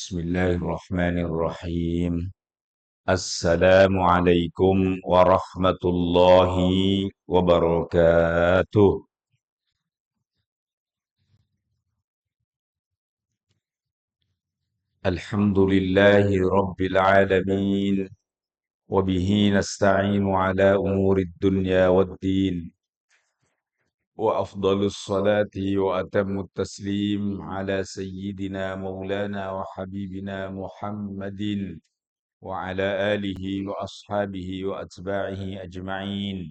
Bismillahirrahmanirrahim. Assalamualaikum warahmatullahi wabarakatuh. Alhamdulillahi rabbil alamin. Wabihi nasta'inu ala umuri dunya waddin. Wa afdalus salati wa atammut taslim ala sayyidina maulana wa habibina Muhammadin وعلى آله وأصحابه وأتباعه أجمعين.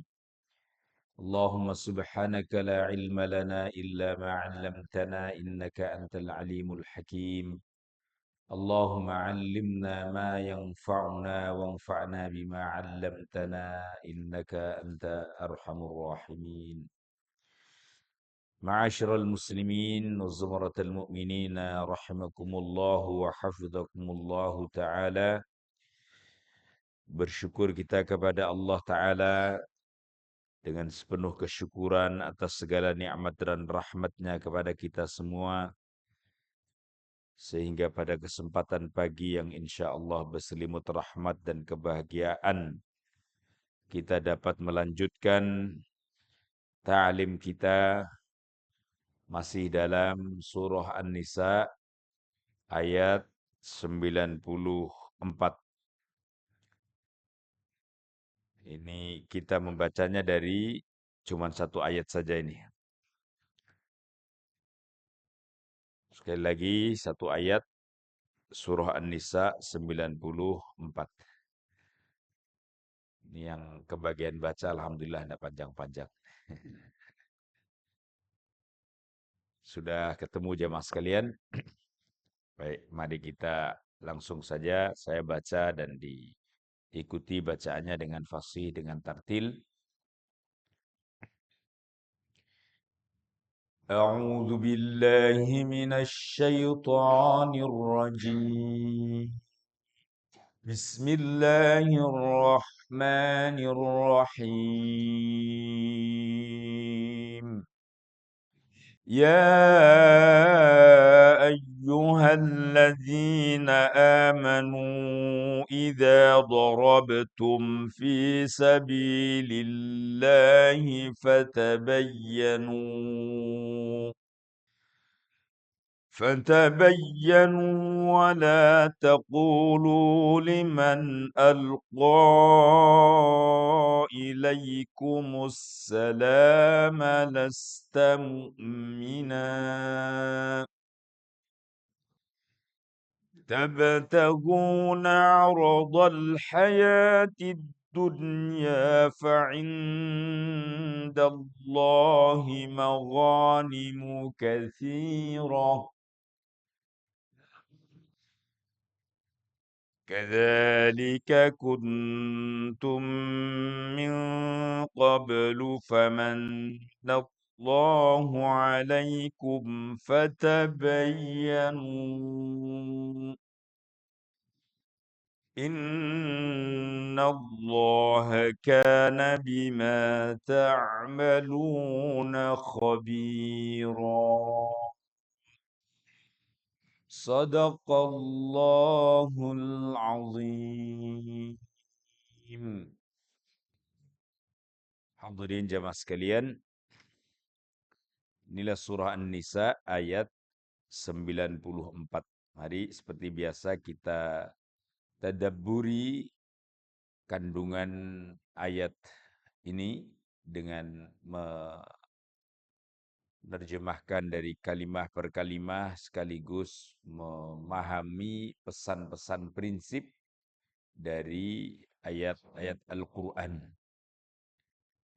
اللهم سبحانك لا علم لنا إلا ما علمتنا إنك أنت العليم الحكيم. اللهم علمنا ما ينفعنا وانفعنا بما علمتنا إنك أنت أرحم الراحمين. معاشر المسلمين وزمرة المؤمنين رحمكم الله وحفظكم الله تعالى. Bersyukur kita kepada Allah Ta'ala dengan sepenuh kesyukuran atas segala nikmat dan rahmatnya kepada kita semua. Sehingga pada kesempatan pagi yang insya Allah berselimut rahmat dan kebahagiaan, kita dapat melanjutkan ta'lim kita masih dalam surah An-Nisa ayat 94. Ini kita membacanya dari cuma satu ayat saja ini. Sekali lagi satu ayat surah An-Nisa 94. Ini yang kebagian baca alhamdulillah tidak panjang-panjang. Sudah ketemu jemaah sekalian? Baik, mari kita langsung saja saya baca dan diikuti bacaannya dengan fasih dengan tartil. A'udzu billahi minasy syaithanir rajim. Bismillahirrahmanirrahim. يا أيها الذين آمنوا إذا ضربتم في سبيل الله فتبينوا ولا تقولوا لمن ألقى إليكم السلام لست مؤمنا تبتغون عرض الحياة الدنيا فعند الله مغانم كثيرة كذلك كنتم من قبل فمن الله عليكم فتبينوا إن الله كان بما تعملون خبيرا صدق الله العظيم. Hadirin jamaah sekalian, inilah surah An-Nisa ayat 94. Mari seperti biasa kita tadabburi kandungan ayat ini dengan menerjemahkan dari kalimah per kalimah sekaligus memahami pesan-pesan prinsip dari ayat-ayat Al-Quran.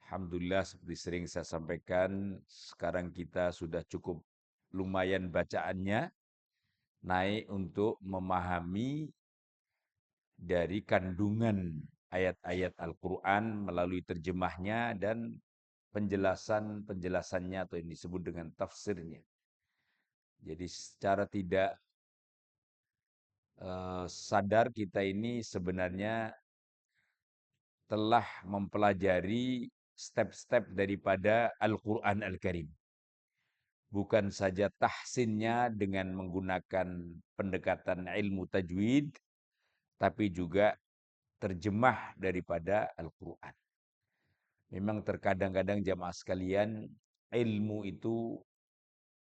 Alhamdulillah seperti sering saya sampaikan, sekarang kita sudah cukup lumayan bacaannya, naik untuk memahami dari kandungan ayat-ayat Al-Quran melalui terjemahnya dan penjelasannya atau yang disebut dengan tafsirnya. Jadi secara tidak sadar kita ini sebenarnya telah mempelajari step-step daripada Al-Quran Al-Karim. bukan saja tahsinnya dengan menggunakan pendekatan ilmu tajwid, tapi juga terjemah daripada Al-Quran. Memang terkadang-kadang jamaah sekalian, ilmu itu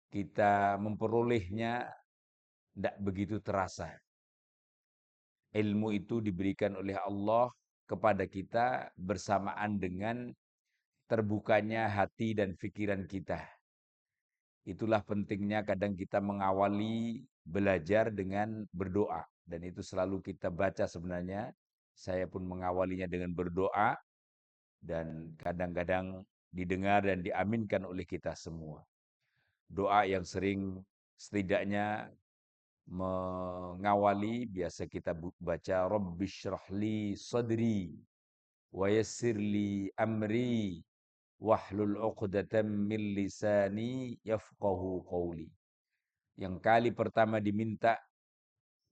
kita memperolehnya tidak begitu terasa. Ilmu itu diberikan oleh Allah kepada kita bersamaan dengan terbukanya hati dan pikiran kita. Itulah pentingnya kadang kita mengawali belajar dengan berdoa. Dan itu selalu kita baca sebenarnya. Saya pun mengawalinya dengan berdoa. Dan kadang-kadang didengar dan diaminkan oleh kita semua. Doa yang sering setidaknya mengawali, biasa kita baca Rabbishrahli sadri wa yassirli amri wahlul 'uqdatam min lisani yafqahu qawli. Yang kali pertama diminta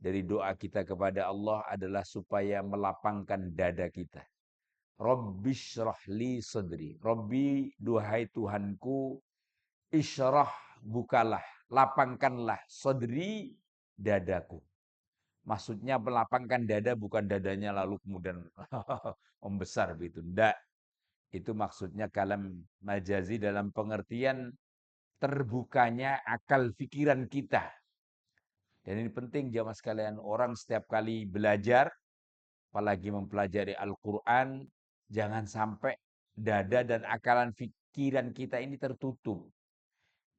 dari doa kita kepada Allah adalah supaya melapangkan dada kita. Rabbishrahli sadri. Rabbi, duhai Tuhanku, isyrah, bukalah, lapangkanlah sadri, dadaku. Maksudnya melapangkan dada bukan dadanya lalu kemudian membesar begitu. Tidak. Itu maksudnya kalam majazi dalam pengertian terbukanya akal pikiran kita. Dan ini penting jamaah sekalian, orang setiap kali belajar, apalagi mempelajari Al-Quran, jangan sampai dada dan akalan pikiran kita ini tertutup.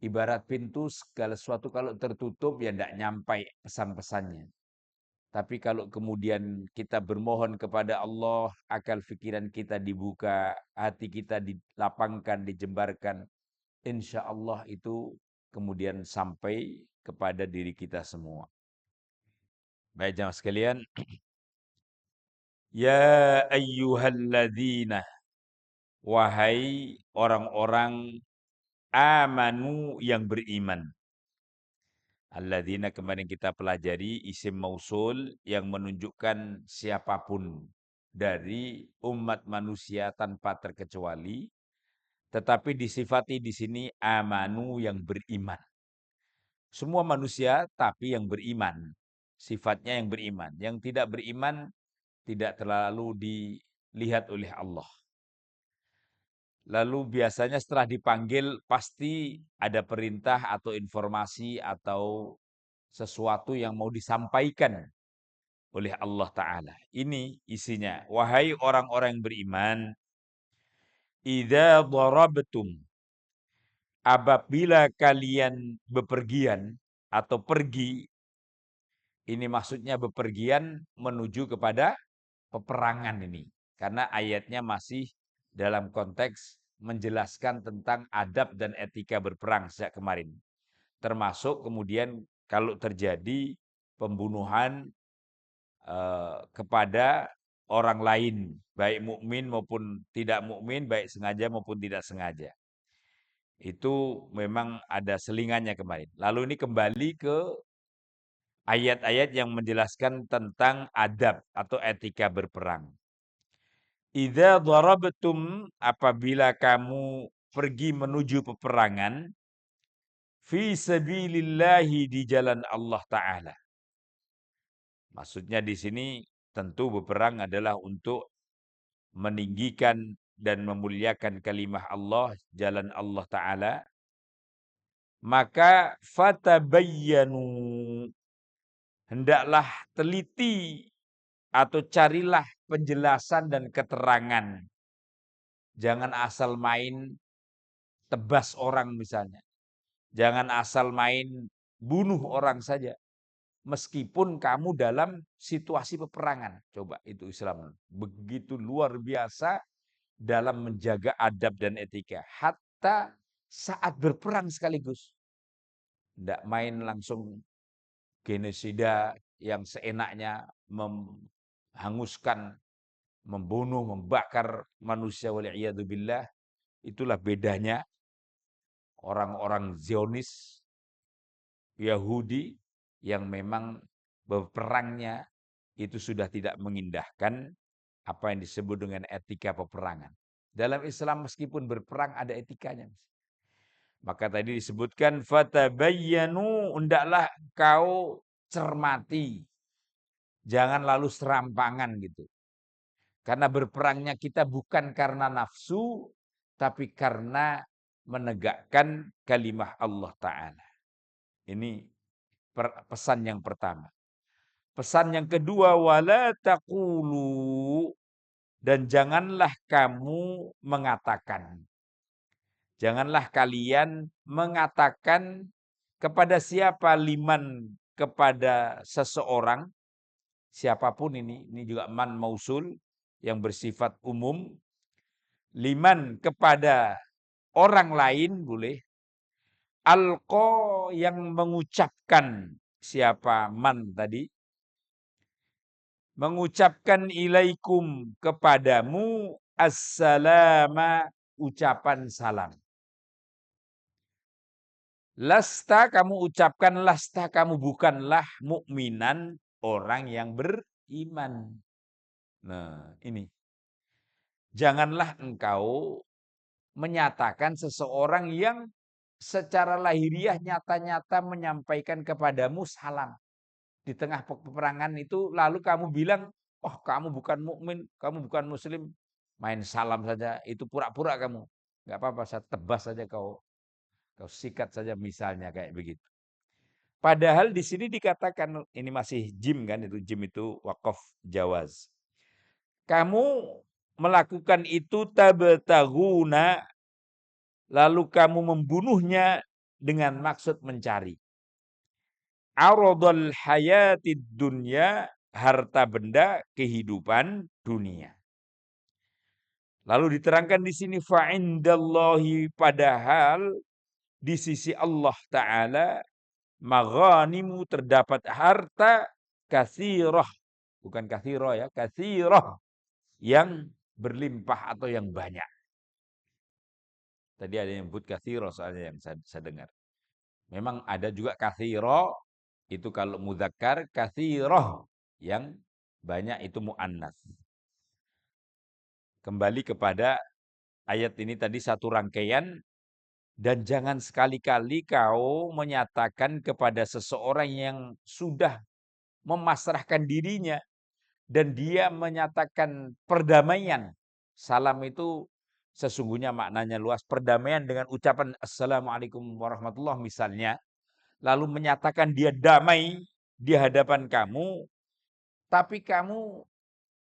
Ibarat pintu, segala sesuatu kalau tertutup ya tidak nyampai pesan-pesannya. Tapi kalau kemudian kita bermohon kepada Allah, akal pikiran kita dibuka, hati kita dilapangkan, dijembarkan, insya Allah itu kemudian sampai kepada diri kita semua. Baik jamaah sekalian, ya ayyuhalladzina, wahai orang-orang amanu yang beriman. Alladzina kemarin kita pelajari isim mausul yang menunjukkan siapapun dari umat manusia tanpa terkecuali, tetapi disifati di sini amanu yang beriman. Semua manusia tapi yang beriman. Sifatnya yang beriman. Yang tidak beriman tidak terlalu dilihat oleh Allah. Lalu biasanya setelah dipanggil pasti ada perintah atau informasi atau sesuatu yang mau disampaikan oleh Allah Ta'ala. Ini isinya. Wahai orang-orang yang beriman, idza darabtum, apabila kalian bepergian atau pergi, ini maksudnya bepergian menuju kepada peperangan ini. Karena ayatnya masih dalam konteks menjelaskan tentang adab dan etika berperang sejak kemarin. Termasuk kemudian kalau terjadi pembunuhan kepada orang lain, baik mukmin maupun tidak mukmin, baik sengaja maupun tidak sengaja. Itu memang ada selingannya kemarin. Lalu ini kembali ke ayat-ayat yang menjelaskan tentang adab atau etika berperang. Idza darabtum, apabila kamu pergi menuju peperangan, fi sabilillahi, di jalan Allah Ta'ala. Maksudnya di sini tentu berperang adalah untuk meninggikan dan memuliakan kalimah Allah, jalan Allah Ta'ala. Maka fatabayyanu, hendaklah teliti atau carilah penjelasan dan keterangan. Jangan asal main tebas orang misalnya. Jangan asal main bunuh orang saja. Meskipun kamu dalam situasi peperangan. Coba itu Islam. Begitu luar biasa dalam menjaga adab dan etika. Hatta saat berperang sekaligus. Tidak main langsung genosida yang seenaknya menghanguskan, membunuh, membakar manusia waliyadzubillah. Itulah bedanya orang-orang Zionis, Yahudi yang memang berperangnya itu sudah tidak mengindahkan apa yang disebut dengan etika peperangan. Dalam Islam meskipun berperang ada etikanya. Maka tadi disebutkan fatabayyanu, hendaklah kau cermati. Jangan lalu serampangan gitu. Karena berperangnya kita bukan karena nafsu, tapi karena menegakkan kalimah Allah Ta'ala. Ini pesan yang pertama. Pesan yang kedua, wala taqulu, dan janganlah kamu mengatakan. Janganlah kalian mengatakan kepada siapa, liman, kepada seseorang, siapapun ini juga man mausul yang bersifat umum, liman kepada orang lain boleh, alqa yang mengucapkan, siapa man tadi, mengucapkan ilaikum kepadamu assalama, ucapan salam. Lasta kamu ucapkan, lasta kamu bukanlah mukminan, orang yang beriman. Nah, ini. Janganlah engkau menyatakan seseorang yang secara lahiriah nyata-nyata menyampaikan kepadamu salam. Di tengah peperangan itu lalu kamu bilang, "Oh, kamu bukan mukmin, kamu bukan muslim." Main salam saja, itu pura-pura kamu. Enggak apa-apa, saya tebas saja kau sikat saja misalnya kayak begitu. Padahal di sini dikatakan, ini masih jim kan, itu jim itu waqaf jawaz. Kamu melakukan itu tabtaguna, lalu kamu membunuhnya dengan maksud mencari. Aradul hayatid dunya, harta benda kehidupan dunia. Lalu diterangkan di sini fa'indallahi, padahal di sisi Allah Ta'ala maghanimu, terdapat harta katsirah, bukan katsira ya, katsirah, yang berlimpah atau yang banyak. Tadi ada yang nyebut katsira soalnya yang saya dengar. Memang ada juga katsira itu kalau mudzakkar, katsirah yang banyak itu muannats. Kembali kepada ayat ini tadi satu rangkaian, dan jangan sekali-kali kau menyatakan kepada seseorang yang sudah memasrahkan dirinya dan dia menyatakan perdamaian. Salam itu sesungguhnya maknanya luas. Perdamaian dengan ucapan assalamualaikum warahmatullah misalnya. Lalu menyatakan dia damai di hadapan kamu. Tapi kamu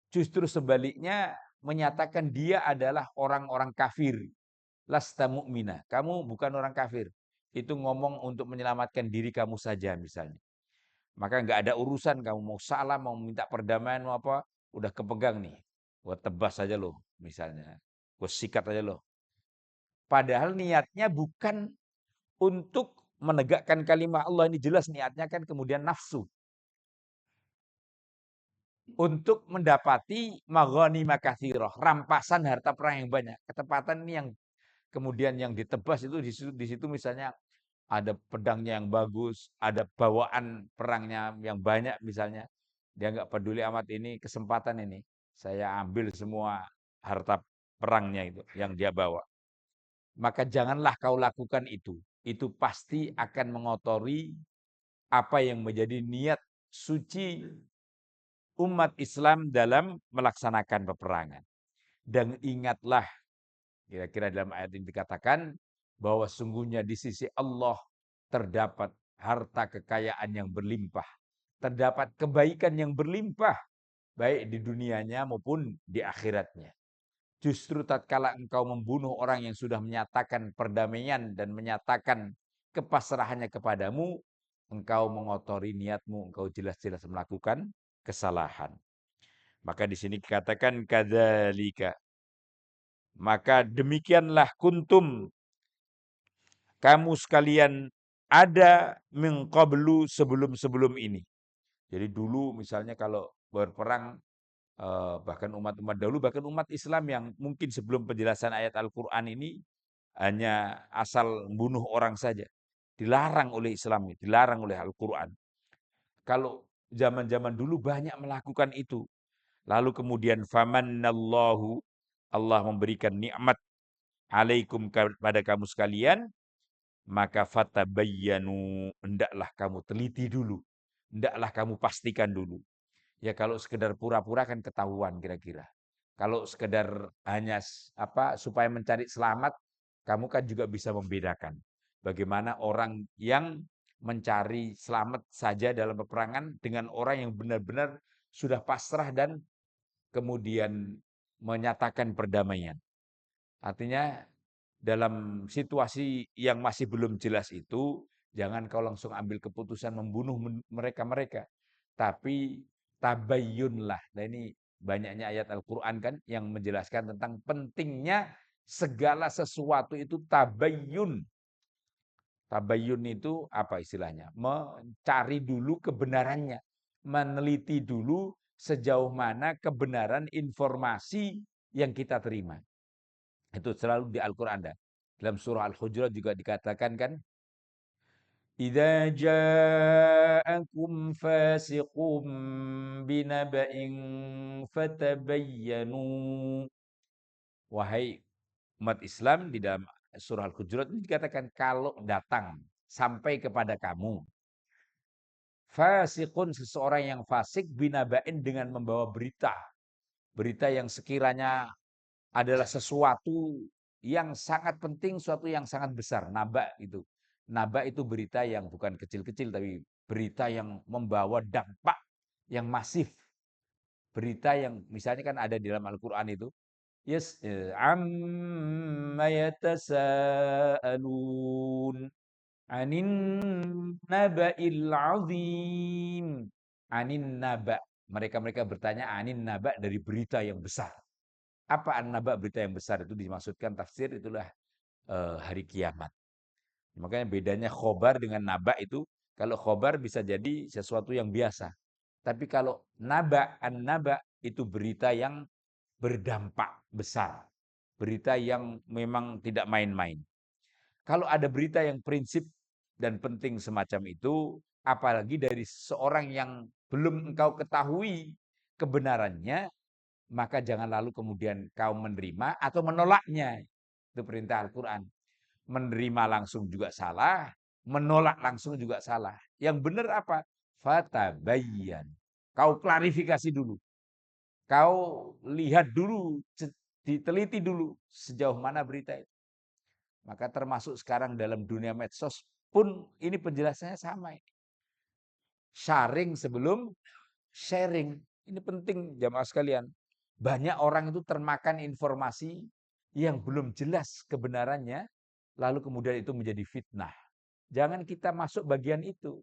justru sebaliknya menyatakan dia adalah orang-orang kafir. Lasta mu'mina. Kamu bukan orang kafir. Itu ngomong untuk menyelamatkan diri kamu saja misalnya. Maka nggak ada urusan kamu mau salam, mau minta perdamaian, mau apa, udah kepegang nih. Gua tebas aja loh, misalnya. Gua sikat aja loh. Padahal niatnya bukan untuk menegakkan kalimat Allah, ini jelas niatnya kan kemudian nafsu. Untuk mendapati maghanimah katsirah, rampasan harta perang yang banyak. Ketepatan ini yang kemudian yang ditebas itu di situ misalnya ada pedangnya yang bagus, ada bawaan perangnya yang banyak misalnya. Dia nggak peduli amat, ini kesempatan ini. Saya ambil semua harta perangnya itu yang dia bawa. Maka janganlah kau lakukan itu. Itu pasti akan mengotori apa yang menjadi niat suci umat Islam dalam melaksanakan peperangan. Dan ingatlah, kira-kira dalam ayat ini dikatakan, bahwa sungguhnya di sisi Allah terdapat harta kekayaan yang berlimpah. Terdapat kebaikan yang berlimpah, baik di dunianya maupun di akhiratnya. Justru tatkala engkau membunuh orang yang sudah menyatakan perdamaian dan menyatakan kepasrahannya kepadamu, engkau mengotori niatmu, engkau jelas-jelas melakukan kesalahan. Maka di sini dikatakan kadzalika. Maka demikianlah kuntum, kamu sekalian ada min qablu, sebelum-sebelum ini. Jadi dulu misalnya kalau berperang, bahkan umat-umat dahulu, bahkan umat Islam yang mungkin sebelum penjelasan ayat Al-Quran ini hanya asal bunuh orang saja. Dilarang oleh Islam, dilarang oleh Al-Quran. Kalau zaman-zaman dulu banyak melakukan itu. Lalu kemudian famannallahu, Allah memberikan nikmat alaikum kepada kamu sekalian, maka fatabayyanu, hendaklah kamu teliti dulu, hendaklah kamu pastikan dulu. Ya kalau sekedar pura-pura kan ketahuan kira-kira. Kalau sekedar hanya supaya mencari selamat, kamu kan juga bisa membedakan bagaimana orang yang mencari selamat saja dalam peperangan dengan orang yang benar-benar sudah pasrah dan kemudian menyatakan perdamaian. Artinya dalam situasi yang masih belum jelas itu, jangan kau langsung ambil keputusan membunuh mereka-mereka. Tapi tabayyunlah. Nah ini banyaknya ayat Al-Quran kan yang menjelaskan tentang pentingnya segala sesuatu itu tabayyun. Tabayyun itu apa istilahnya? Mencari dulu kebenarannya. Meneliti dulu sejauh mana kebenaran informasi yang kita terima. Itu selalu di Al-Qur'an ada. Dalam surah Al-Hujurat juga dikatakan kan, "Idza ja'akum fasiqun binaba'in fatabayyanu." Wahai umat Islam, di dalam surah Al-Hujurat ini dikatakan kalau datang sampai kepada kamu fasiqun, seseorang yang fasik, binaba'in, dengan membawa berita. Berita yang sekiranya adalah sesuatu yang sangat penting, sesuatu yang sangat besar. Naba itu. Naba itu berita yang bukan kecil-kecil, tapi berita yang membawa dampak yang masif. Berita yang misalnya kan ada di dalam Al-Quran itu. Yes, amma yatasaalun anin naba'il azim. Anin naba. Mereka-mereka bertanya anin naba, dari berita yang besar. Apa an-naba, berita yang besar itu dimaksudkan tafsir itulah hari kiamat. Makanya bedanya khobar dengan naba itu, kalau khobar bisa jadi sesuatu yang biasa. Tapi kalau naba, an-naba itu berita yang berdampak besar. Berita yang memang tidak main-main. Kalau ada berita yang prinsip dan penting semacam itu, apalagi dari seorang yang belum engkau ketahui kebenarannya, maka jangan lalu kemudian kau menerima atau menolaknya. Itu perintah Al-Quran. Menerima langsung juga salah, menolak langsung juga salah. Yang benar apa? Fatabayyan. Kau klarifikasi dulu. Kau lihat dulu, diteliti dulu sejauh mana berita itu. Maka termasuk sekarang dalam dunia medsos pun ini penjelasannya sama. Sharing sebelum sharing. Ini penting jamaah sekalian. Banyak orang itu termakan informasi yang belum jelas kebenarannya, lalu kemudian itu menjadi fitnah. Jangan kita masuk bagian itu.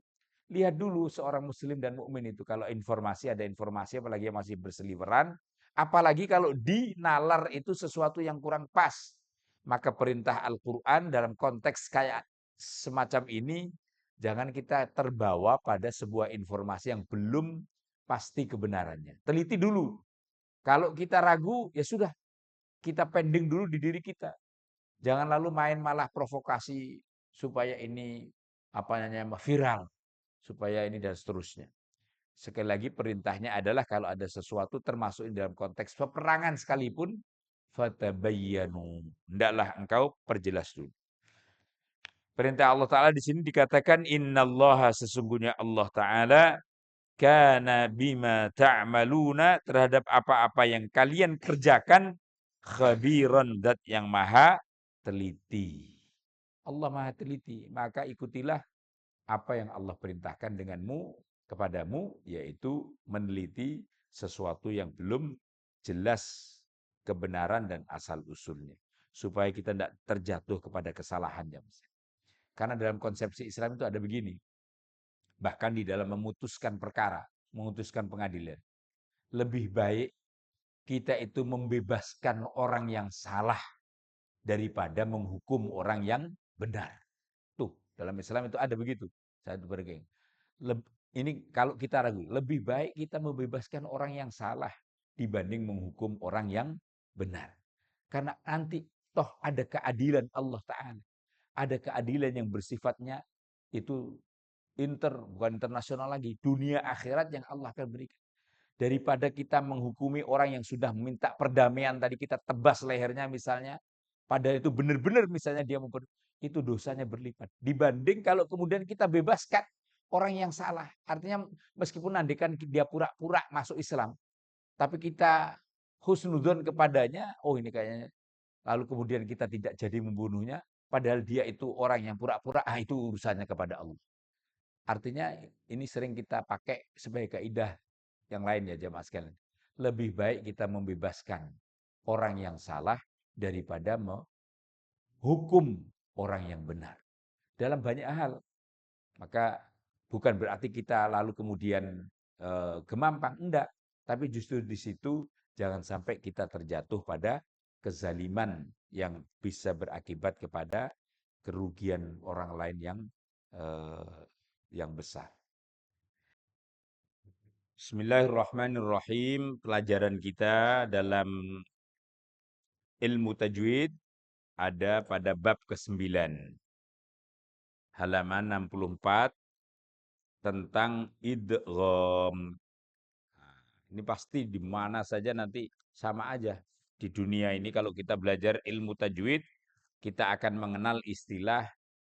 Lihat dulu seorang muslim dan mukmin itu, kalau informasi, ada informasi apalagi yang masih berseliweran, apalagi kalau dinalar itu sesuatu yang kurang pas. Maka perintah Al-Quran dalam konteks kayak semacam ini, jangan kita terbawa pada sebuah informasi yang belum pasti kebenarannya. Teliti dulu. Kalau kita ragu, ya sudah, kita pending dulu di diri kita. Jangan lalu main malah provokasi supaya ini apa namanya viral, supaya ini dan seterusnya. Sekali lagi perintahnya adalah kalau ada sesuatu termasuk dalam konteks peperangan sekalipun, fatabayyanu. Hendaklah engkau perjelas dulu. Perintah Allah Ta'ala di sini dikatakan innallaha, sesungguhnya Allah Ta'ala kana bima ta'maluna, terhadap apa-apa yang kalian kerjakan, khabiran, zat yang maha teliti. Allah maha teliti, maka ikutilah apa yang Allah perintahkan denganmu kepadamu, yaitu meneliti sesuatu yang belum jelas kebenaran dan asal usulnya, supaya kita tidak terjatuh kepada kesalahannya. Karena dalam konsepsi Islam itu ada begini, bahkan di dalam memutuskan perkara, memutuskan pengadilan, lebih baik kita itu membebaskan orang yang salah daripada menghukum orang yang benar. Tuh, dalam Islam itu ada begitu. Satu bergeng. Ini kalau kita ragu, lebih baik kita membebaskan orang yang salah dibanding menghukum orang yang benar. Karena nanti toh ada keadilan Allah Ta'ala. Ada keadilan yang bersifatnya itu bukan internasional lagi, dunia akhirat yang Allah akan berikan. Daripada kita menghukumi orang yang sudah meminta perdamaian, tadi kita tebas lehernya misalnya, padahal itu benar-benar misalnya dia itu dosanya berlipat. Dibanding kalau kemudian kita bebaskan orang yang salah. Artinya meskipun andikan dia pura-pura masuk Islam, tapi kita husnudzon kepadanya, oh ini kayaknya, lalu kemudian kita tidak jadi membunuhnya, padahal dia itu orang yang pura-pura, itu urusannya kepada Allah. Artinya ini sering kita pakai sebagai kaidah yang lain ya jamaah sekalian. Lebih baik kita membebaskan orang yang salah daripada menghukum orang yang benar. Dalam banyak hal. Maka bukan berarti kita lalu kemudian gemampang, enggak. Tapi justru di situ jangan sampai kita terjatuh pada kezaliman yang bisa berakibat kepada kerugian orang lain yang besar. Bismillahirrahmanirrahim. Pelajaran kita dalam ilmu tajwid ada pada bab ke-9. Halaman 64 tentang idgham. Ini pasti di mana saja nanti sama aja. Di dunia ini kalau kita belajar ilmu tajwid, kita akan mengenal istilah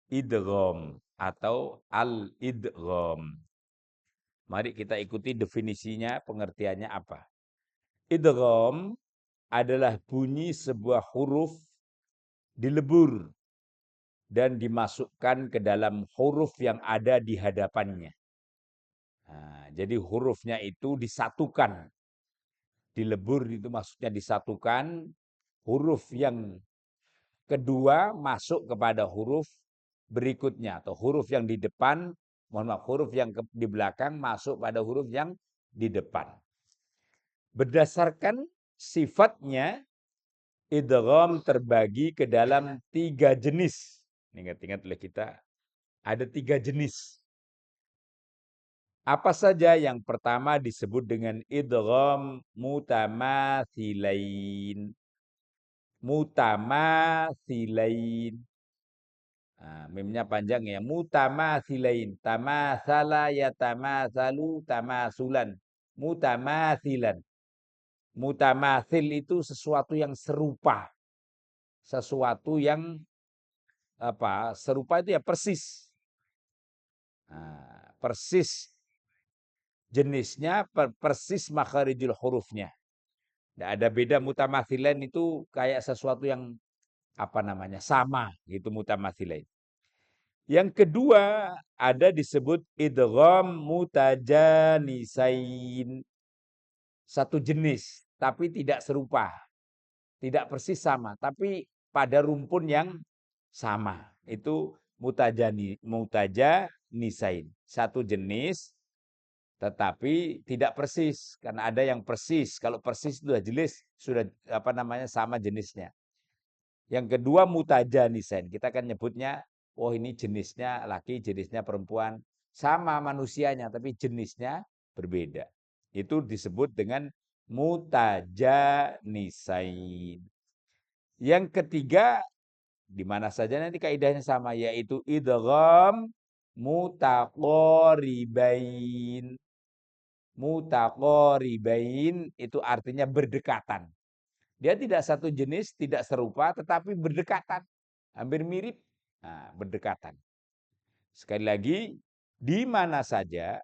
idgham atau al-idgham. Mari kita ikuti definisinya, pengertiannya apa. Idgham adalah bunyi sebuah huruf dilebur dan dimasukkan ke dalam huruf yang ada di hadapannya. Nah, jadi hurufnya itu disatukan. Dilebur itu maksudnya disatukan. Huruf yang kedua masuk kepada huruf berikutnya. Atau huruf yang di depan, huruf yang di belakang masuk pada huruf yang di depan. Berdasarkan sifatnya, idgham terbagi ke dalam 3 jenis. Ingat-ingat oleh kita, ada 3 jenis. Apa saja? Yang pertama disebut dengan idgham mutamathilain. Mutamathilain. Nah, mimnya panjang ya. Mutamathilain. Tamathala yatamathalu tamasulan. Mutamathilan. Mutamathil itu sesuatu yang serupa. Sesuatu yang serupa itu ya persis. Nah, persis jenisnya, persis makharijul hurufnya. Tidak ada beda. Mutamathilan itu kayak sesuatu yang sama gitu mutamathilain. Yang kedua ada disebut idgham mutajanisain. Satu jenis tapi tidak serupa. Tidak persis sama, tapi pada rumpun yang sama. Itu mutajanisain. Satu jenis tetapi tidak persis, karena ada yang persis. Kalau persis sudah jelas, sudah sama jenisnya. Yang kedua mutajanisain. Kita akan nyebutnya, oh ini jenisnya laki, jenisnya perempuan. Sama manusianya, tapi jenisnya berbeda. Itu disebut dengan mutajanisain. Yang ketiga, di mana saja nanti kaidahnya sama, yaitu idgham mutaqoribain. Mutaqoribain itu artinya berdekatan. Dia tidak satu jenis, tidak serupa, tetapi berdekatan. Hampir mirip, berdekatan. Sekali lagi, di mana saja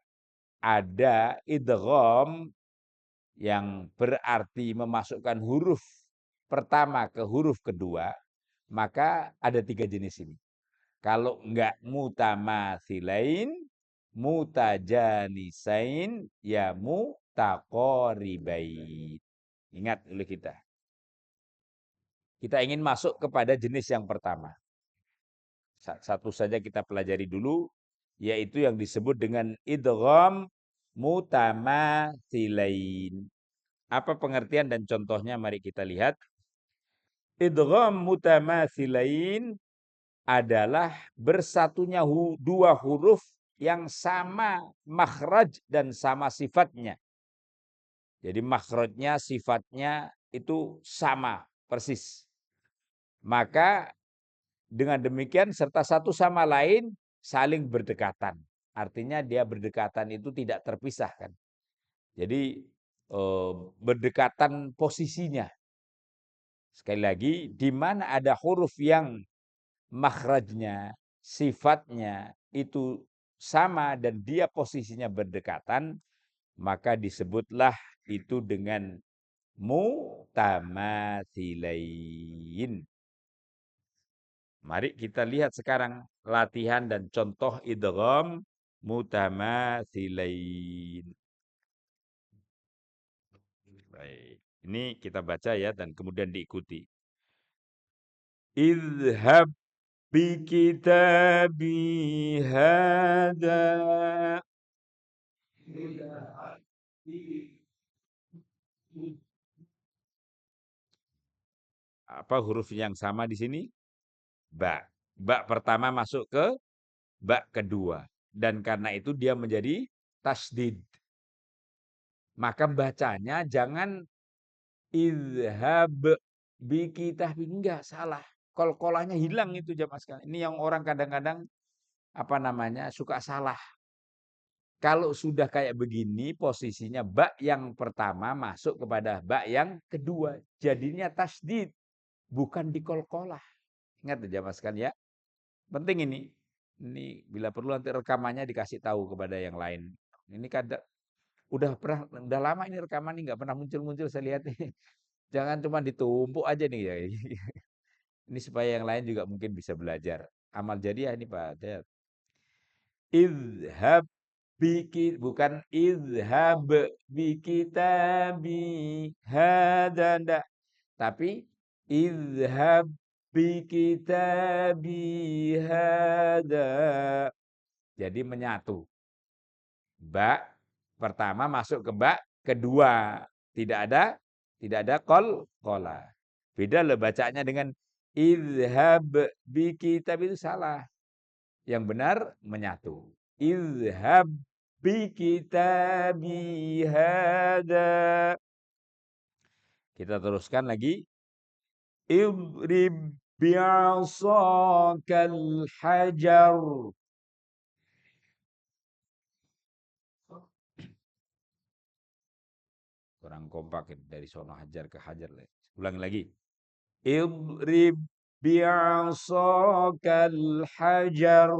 ada idgham yang berarti memasukkan huruf pertama ke huruf kedua, maka ada 3 jenis ini. Kalau enggak mutamathilain, mutajanisain, ya mutaqoribain. Ingat oleh kita. Kita ingin masuk kepada jenis yang pertama. Satu saja kita pelajari dulu, yaitu yang disebut dengan idgham mutamathilain. Apa pengertian dan contohnya? Mari kita lihat. Idgham mutamathilain adalah bersatunya 2 huruf yang sama makhraj dan sama sifatnya. Jadi makhrajnya, sifatnya itu sama, persis. Maka dengan demikian serta satu sama lain saling berdekatan. Artinya dia berdekatan itu tidak terpisahkan. Jadi berdekatan posisinya. Sekali lagi, di mana ada huruf yang makhrajnya, sifatnya itu sama dan dia posisinya berdekatan, maka disebutlah itu dengan mutamatsilain. Mari kita lihat sekarang latihan dan contoh idgham mutamatsilain. Baik. Ini kita baca ya dan kemudian diikuti. Idhab bi kitabi hada. Apa huruf yang sama di sini? Ba. Ba pertama masuk ke ba kedua. Dan karena itu dia menjadi tasdid. Maka bacanya jangan idhab bi kitabi. Enggak, salah. Kolkolahnya hilang itu jamaah sekalian. Ini yang orang kadang-kadang apa namanya suka salah. Kalau sudah kayak begini posisinya ba yang pertama masuk kepada ba yang kedua. Jadinya tasdid, bukan dikolkolah. Ingat ya jamaah sekalian ya. Penting ini. Ini bila perlu nanti rekamannya dikasih tahu kepada yang lain. Ini kadang udah lama ini rekaman ini nggak pernah muncul-muncul saya lihat nih. Jangan cuma ditumpuk aja nih ya. Ini supaya yang lain juga mungkin bisa belajar. Amal jariah ini Pak. Idhab biki bukan idhab bikitabi hadanda. Tapi idhab bikitabi hada. Jadi menyatu. Ba pertama masuk ke ba kedua. Tidak ada kola. Beda loh bacanya dengan idhab bi kitab itu salah. Yang benar menyatu. Idhab bi kitabi hada. Kita teruskan lagi. Idrib bi'asakal hajar. Kurang kompak dari sono hajar ke hajar. Ulang lagi. Idrib bi'asakal hajar.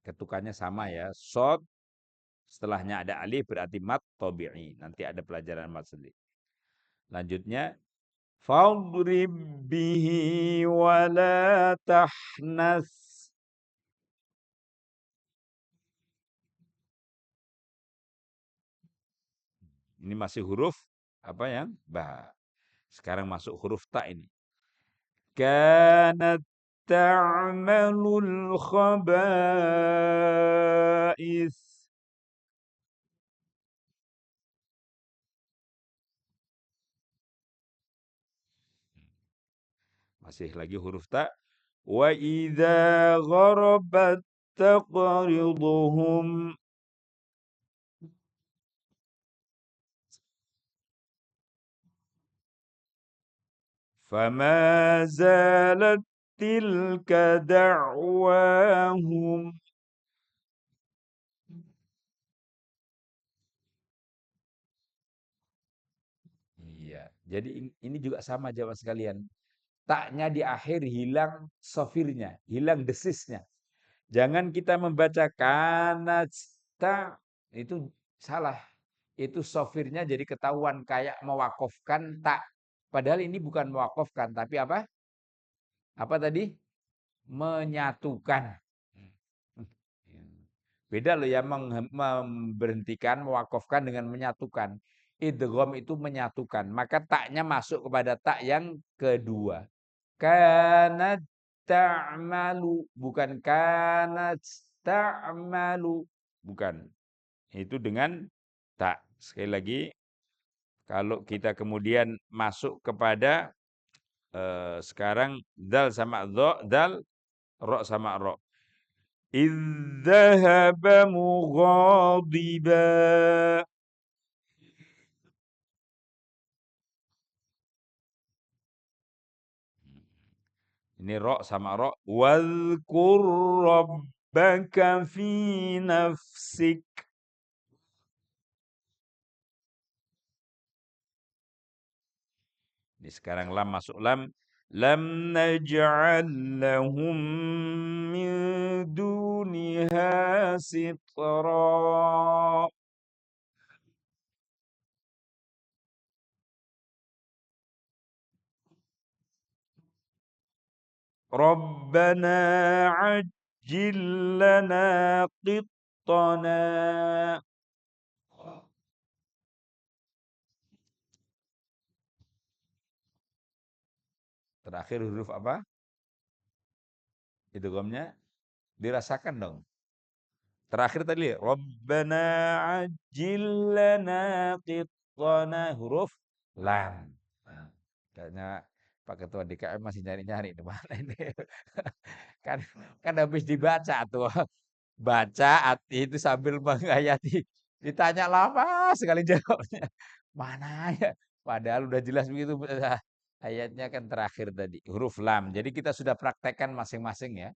Ketukannya sama ya. Sod setelahnya ada alif berarti mat tabi'i. Nanti ada pelajaran mat sendiri. Lanjutnya fadrib bihi wala tahnas. Ini masih huruf apa yang ba. Sekarang masuk huruf ta ini. Kanat ta'malul khaba'is. Masih lagi huruf ta. Wa idza gharabat taqriduhum. Fama zalat tilka da'wahum. Iya, jadi ini juga sama jawab sekalian. Taknya di akhir hilang sofirnya, hilang desisnya. Jangan kita membaca kanasta itu salah. Itu sofirnya jadi ketahuan kayak mewakofkan tak. Padahal ini bukan mewakofkan, tapi apa? Apa tadi? Menyatukan. Beda loh ya memberhentikan, mewakofkan dengan menyatukan. Idgham itu menyatukan. Maka taknya masuk kepada tak yang kedua. Kanat ta'malu. Bukan kanat ta'malu. Bukan. Itu dengan tak. Sekali lagi, kalau kita kemudian masuk kepada sekarang dal sama dho, dal, ro sama ro. Idzahaba mughadiba. Ini ro sama ro. Wadhkur rabbaka fi nafsik. Ini sekarang lam masuk lam. Lam naj'al lahum min duniha sitra. Rabbana ajjil lana qittana. Terakhir huruf apa? Idghamnya dirasakan dong. Terakhir tadi Rabbana ajjil lana qittana, huruf lam. Nah, kayaknya Pak Ketua DKM masih nyari-nyari di mana ini. Kan kan habis dibaca tuh. Baca itu sambil menghayati. Ditanya lama sekali jawabnya. Mana ya? Padahal udah jelas begitu. Ayatnya kan terakhir tadi, huruf lam. Jadi kita sudah praktekkan masing-masing ya.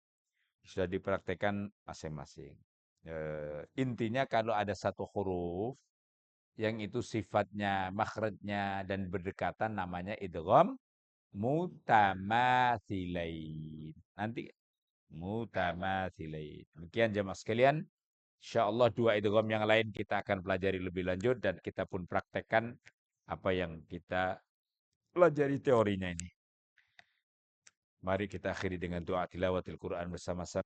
Sudah dipraktekkan masing-masing. Intinya kalau ada satu huruf yang itu sifatnya, makhrajnya dan berdekatan namanya idgham mutamatsilain. Nanti mutamatsilain. Demikian jemaah sekalian. Insyaallah dua idgham yang lain kita akan pelajari lebih lanjut dan kita pun praktekkan apa yang kita pelajari teorinya ini. Mari kita akhiri dengan doa tilawatil Quran bersama-sama.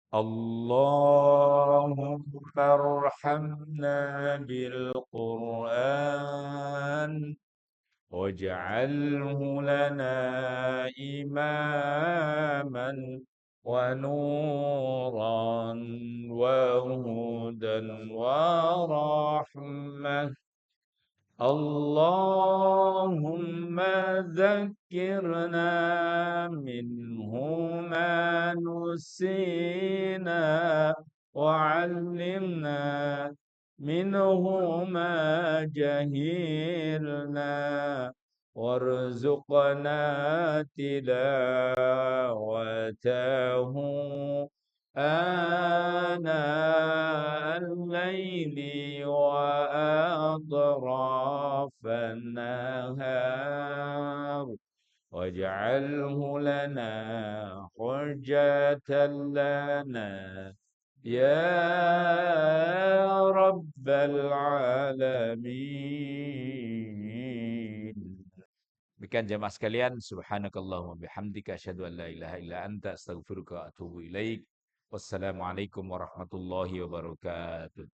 اللهم ارحمنا بالقرآن واجعله لنا إماما ونورا وهدى ورحمة. اللهم ذكرنا منه ما نسينا وعلمنا منه ما جهلنا وارزقنا تلاوته آناء الليل وأطراف النهار واجعله لنا حجة لنا يا رب العالمين. Demikian jemaah sekalian, subhanakallahumma bihamdika asyhadu an la ilaha illa anta astaghfiruka wa atubu ilaik. Wassalamualaikum warahmatullahi wabarakatuh.